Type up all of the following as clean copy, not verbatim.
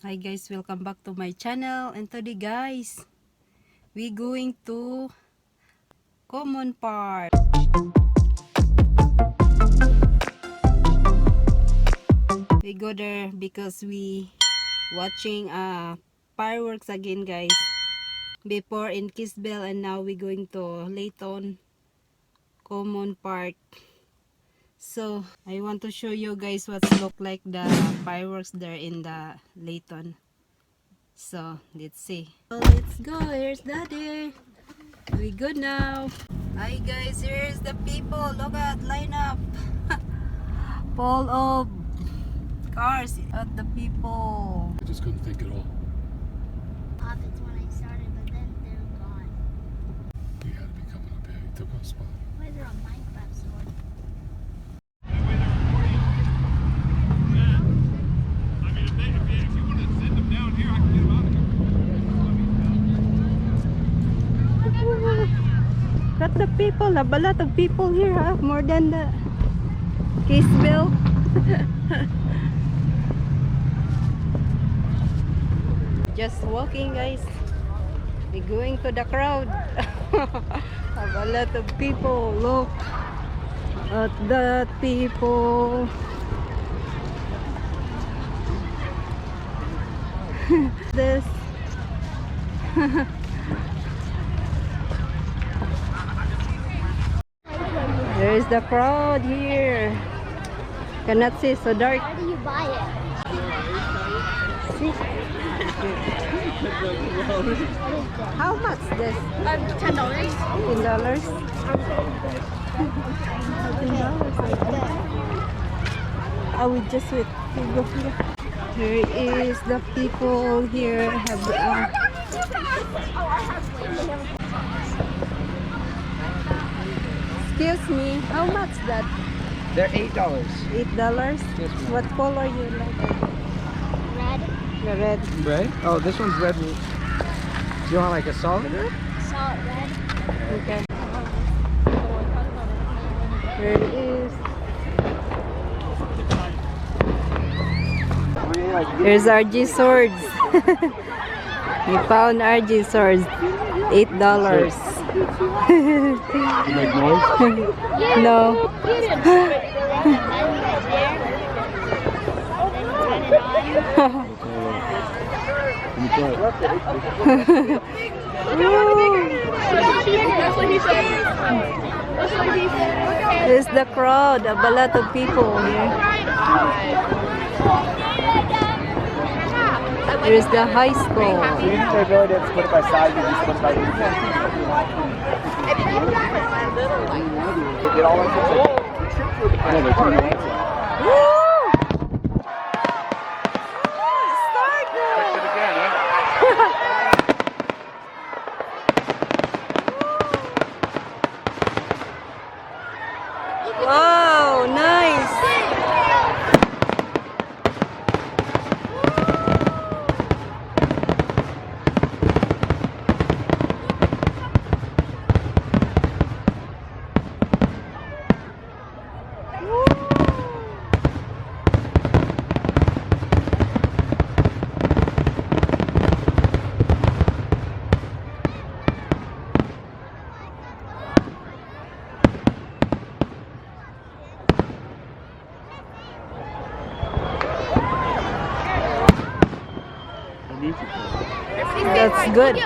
Hi guys, welcome back to my channel. And today guys, we going to Common Park. We go there because we watching fireworks again guys. Before in Kisbel and now we going to Layton Common Park. So I want to show you guys what's look like the fireworks there in the Layton. So let's see. So let's go. Here's Daddy. We good now. Hi guys, here's the people. Look at line up. Full of cars at the people. I just couldn't think it all. That's when I started, but then they're gone. We had to be coming up here. He took our spot. Why is there a Minecraft sword? Got the people, a lot of people here, huh? More than the Kisbel. Just walking guys. We're going to the crowd. Have a lot of people. Look at that people. This. There's the crowd here. Cannot see, so dark. How do you buy it? See? How much this? $10. $10? I will just wait. We go here. Here is the people here. Have excuse me, how much that? They're $8. $8? What color you like? Red. The red. Red? Oh, this one's red. Do you want like a solid red? Solid red. Okay. Here it is. Here's RG swords. We found RG swords. $8. You make noise? No. You try it. There's the crowd, a lot of people here. There's the high school. Woo! Wow, nice. That's good.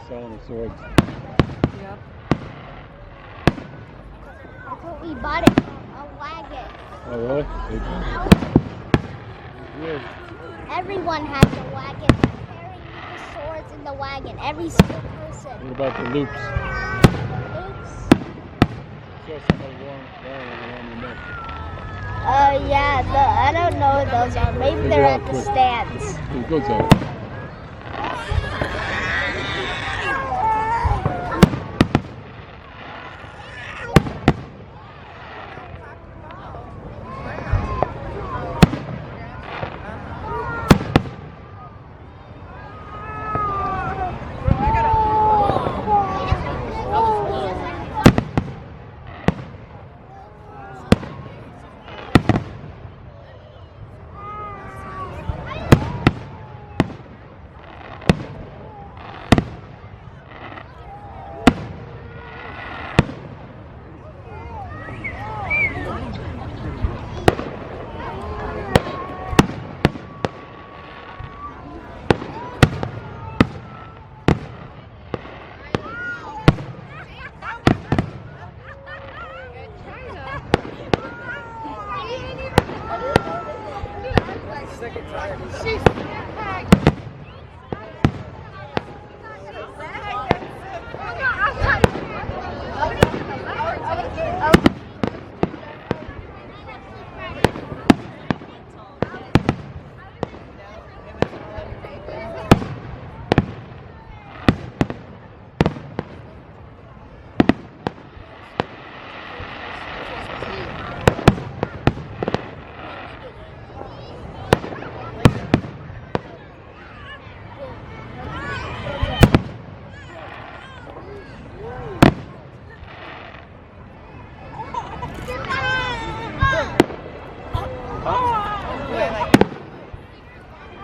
They're selling the swords. Yep. That's what we bought it from, a wagon. Oh, really? Weird. Everyone has a wagon. They're carrying the swords in the wagon. Every single person. What about the loops? Oops. Saw somebody wearing around the neck. Yeah, I don't know what those are. Maybe they're at the stands. It goes out.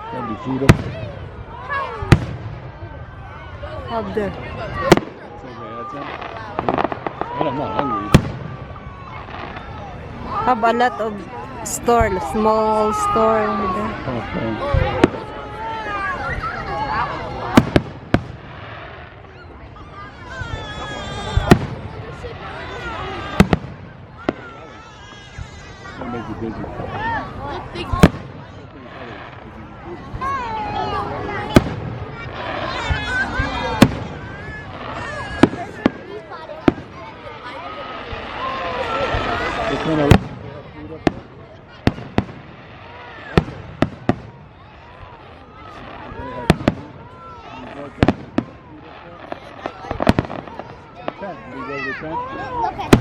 Gotta be food up. Up there. I'm not hungry. Have a lot of store, small store over there. Okay. That'll make you busy. It's gonna food up there. We go to the tent. Look at it.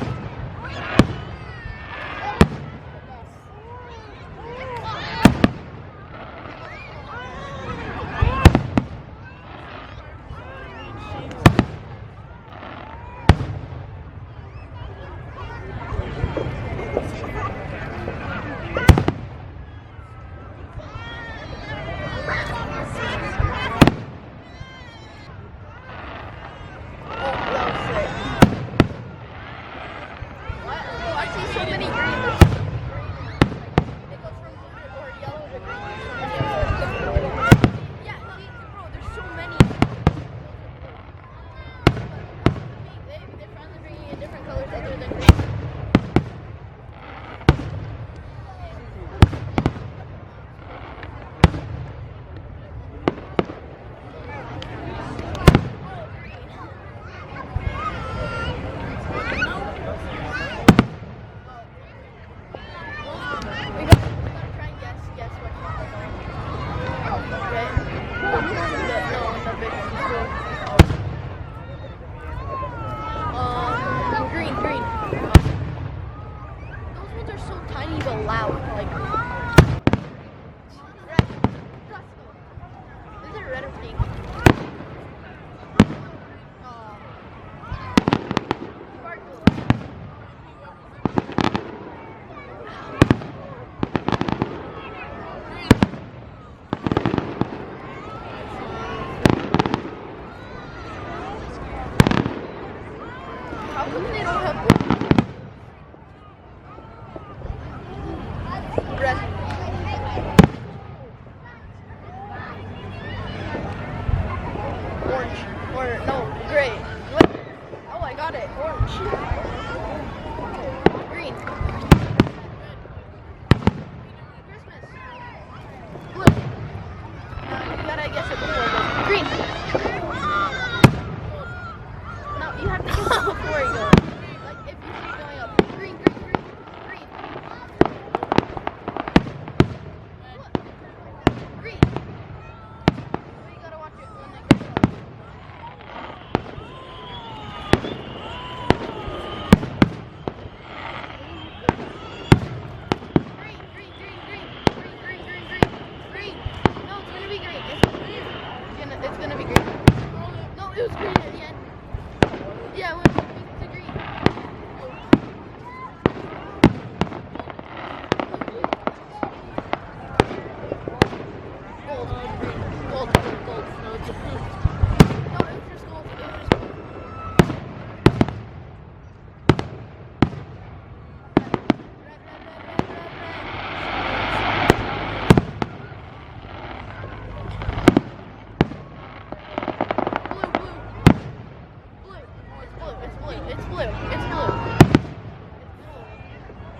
gotta guess it before it goes. Green. No, you have to guess it before it goes. Like if you keep going up. Green, green, green, green. Look. Green. But you gotta watch it when it goes up. Green, green, green, green, green, green, green, green, green. No, it's gonna be green. It's gonna be green. No, it was green at the end. Yeah, it went from pink to green. Gold, green, gold, gold, gold. No, it's just blue. No, it was just gold. It was just gold. Red, red, red, red, red, red. Blue, blue. Blue. It's blue. It's blue. It's blue.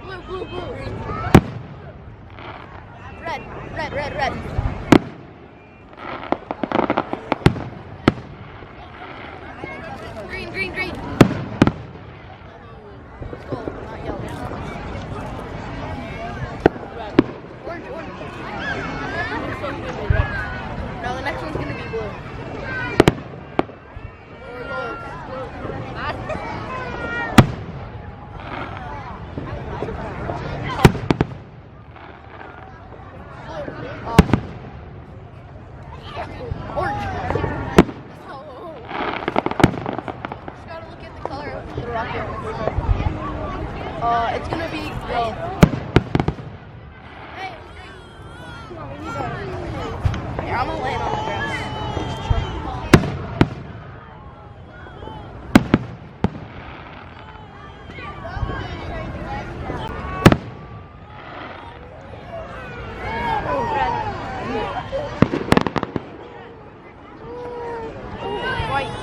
Blue, blue, blue. Red, red, red, red. Green, green, green. It's gold, not yellow. Red. Orange, orange. No, the next one's gonna be blue. Or orange. Just gotta look at the color of the rocket. It's gonna be green. Hey, it's green. Here, I'm gonna land on the grass. White.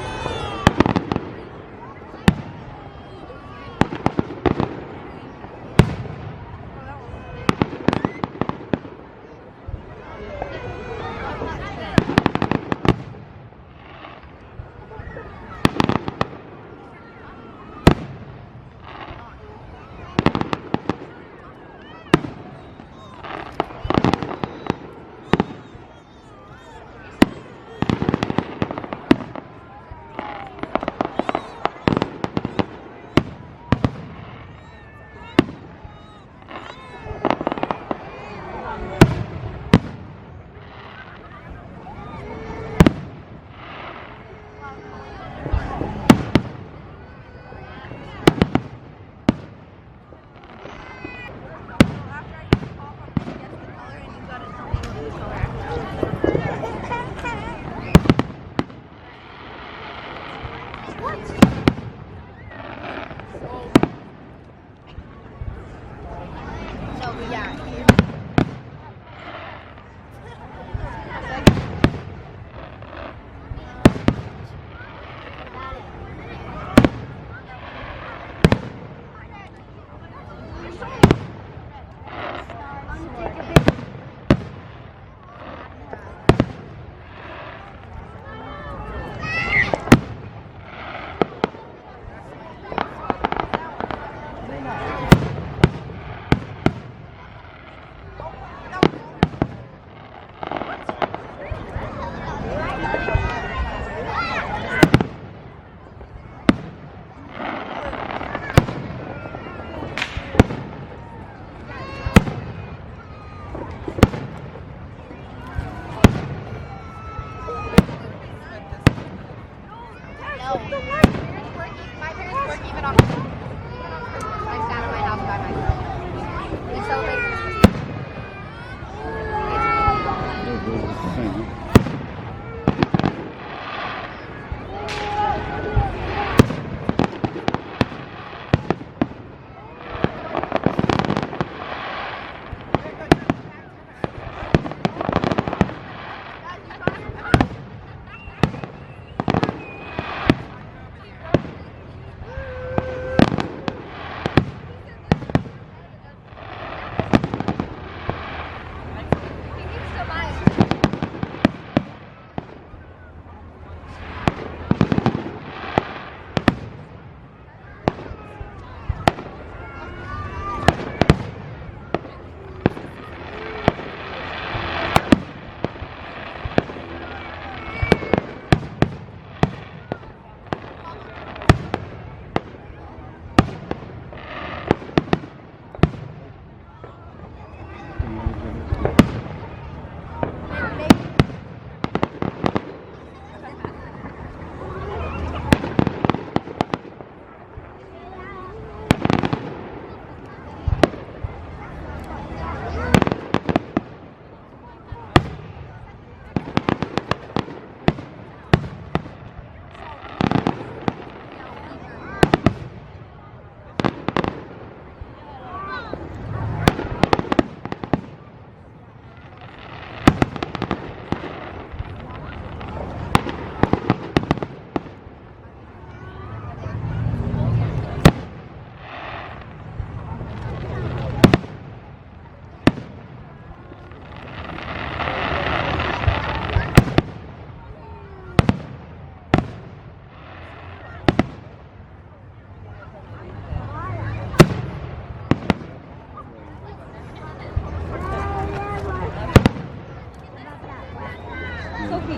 You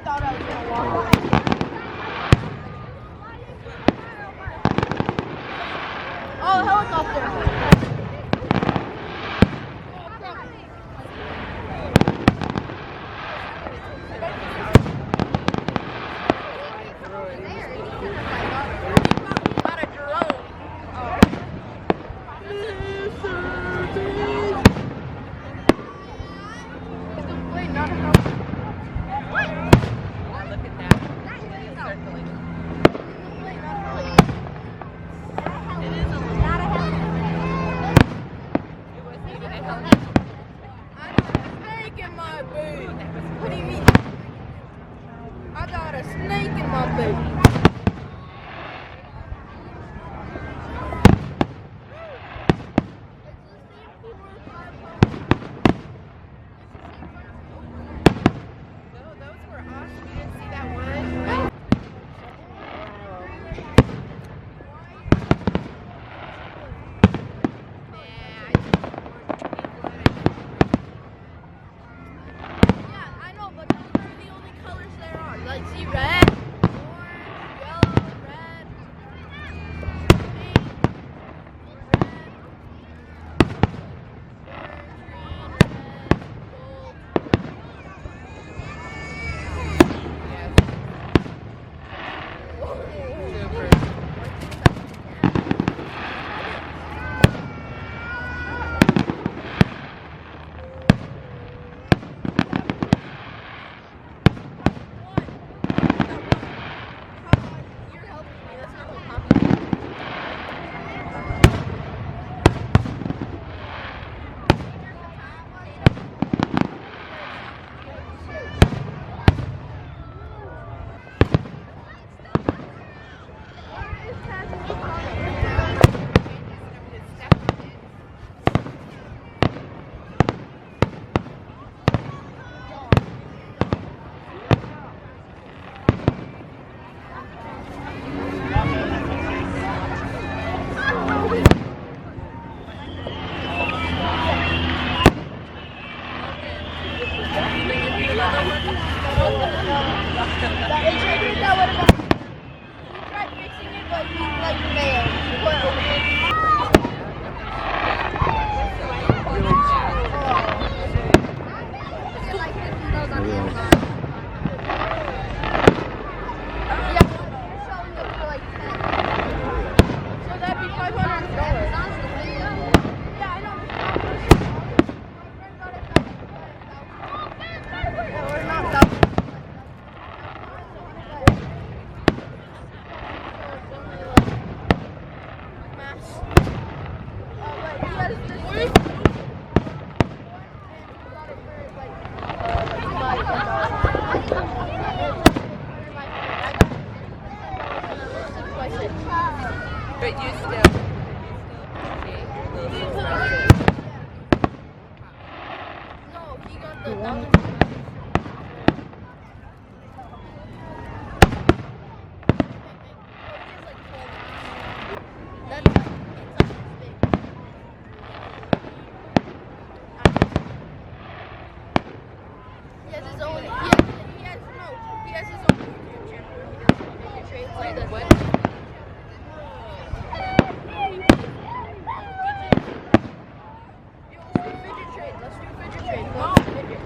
thought I was gonna walk away. Oh, helicopter. Not a drone. Wait, not a helicopter. Look at that. It's circling. Wait, not a helicopter. It is a little. Not a helicopter. It wasn't even a helicopter. I got a snake in my boot. What do you mean? I got a snake in my boot. Those were awesome. You didn't see that one? Yeah, I know, but those are the only colors there are. Like, see red, orange, yellow, red, pink, red, orange, green, red, gold. Super. You're helping me. That's not what complicated. That would have been. We tried fixing it, but we like failed. Yeah, you're selling it for like 10. So that'd be $500. Yeah, I know. My friend got it for $1,000. Or not 1,000. But you still. No, he got the $1,000. He has his own. He has his own YouTube channel. He trades like that. What? Let's do fidget trade. Come on, fidget.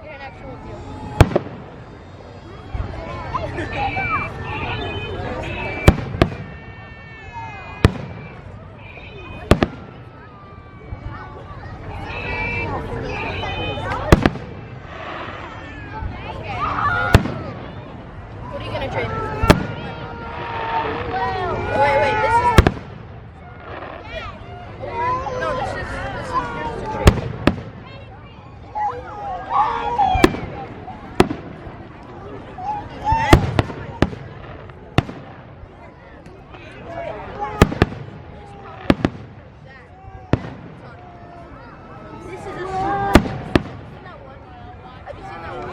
Get an actual deal. What are you gonna trade? Wait, this is. No, this is yours to trade. This is a super. Have you seen that one?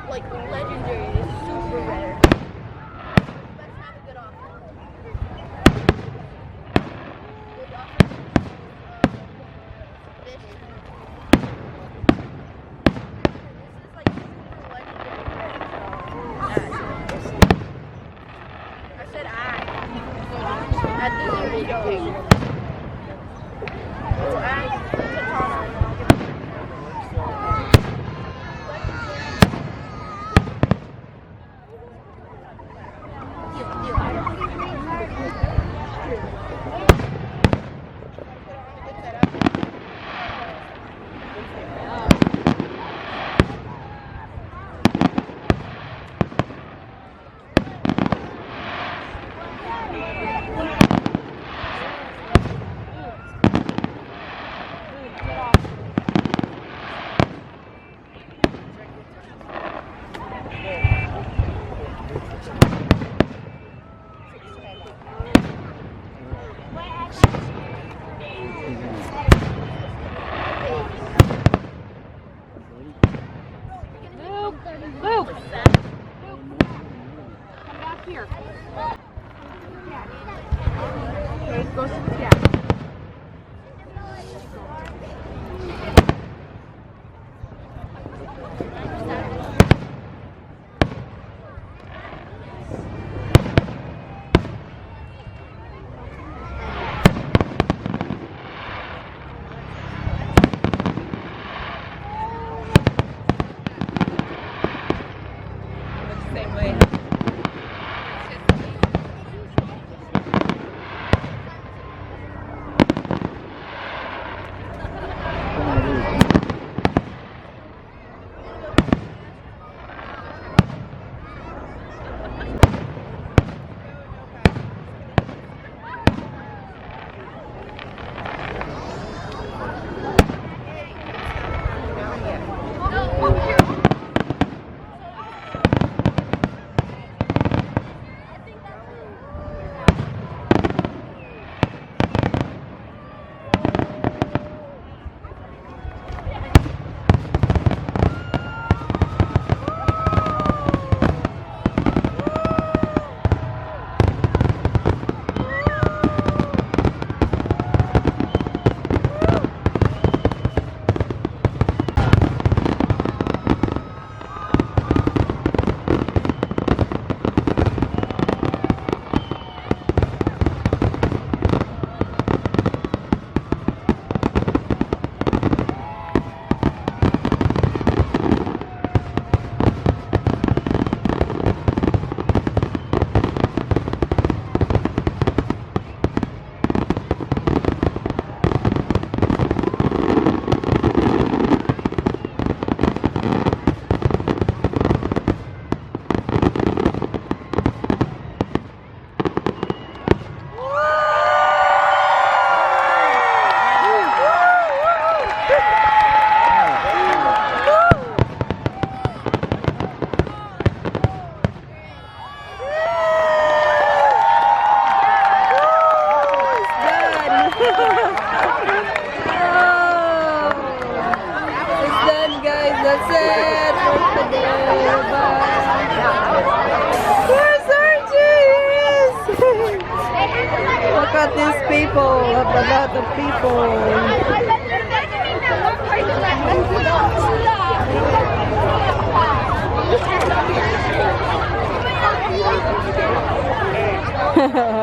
Like legendary, it's super rare. Let's have a good offer. Good offer. Fish. This is like super legendary rare. I said at the zero pig. Oh, that's a ton. Same way. people. A lot of people.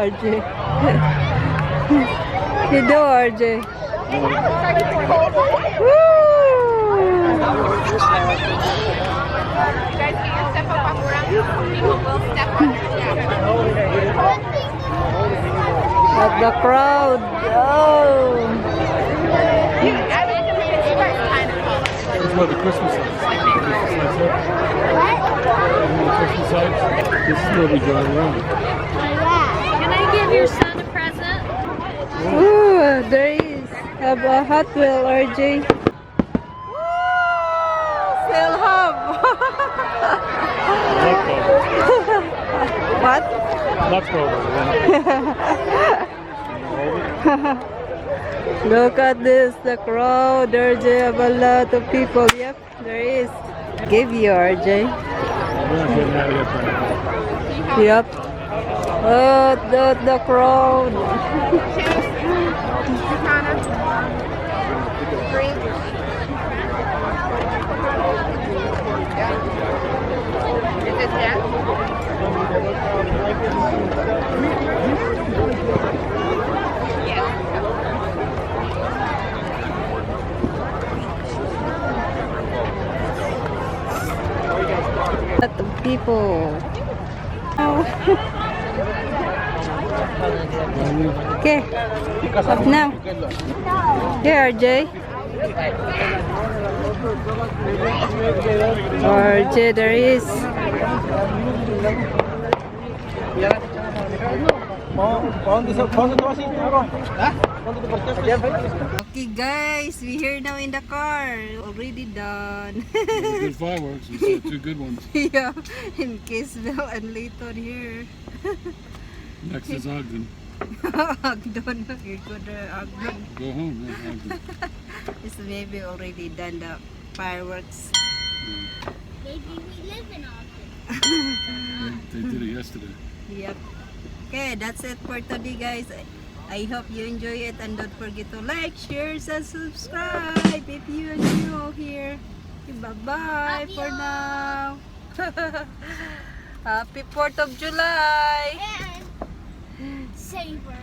RJ. You do, RJ. Woo! You guys can't step up on ground. People will step on it. Yeah. At the crowd. Oh. I think it's kind of cool. That's where the Christmas lights. Christmas lights. This is where we drive around. Can I give your son a present? Ooh, there is a Hot Wheel, RJ. Still hub. What? Not Cobra. Look at this, the crowd. RJ have a lot of people. Yep, there is. Give you, RJ. We're not getting out of here for now. Yep. Oh, the crowd. Is it that? Lot of people. Okay, up now. Here, RJ. RJ, there is. Okay, guys, we here now in the car. Already done. Good fireworks. We saw two good ones. Yeah, in Kisbel and Layton here. Next is Ogden. Agdon, you go to Agdon. Go home. Yeah, Ogden. It's maybe already done the fireworks. Maybe we live in Austin. They did it yesterday. Yep. Okay, that's it for today, guys. I hope you enjoy it and don't forget to like, share, and subscribe if you are new here. Bye-bye for now. Happy 4th of July. And savor.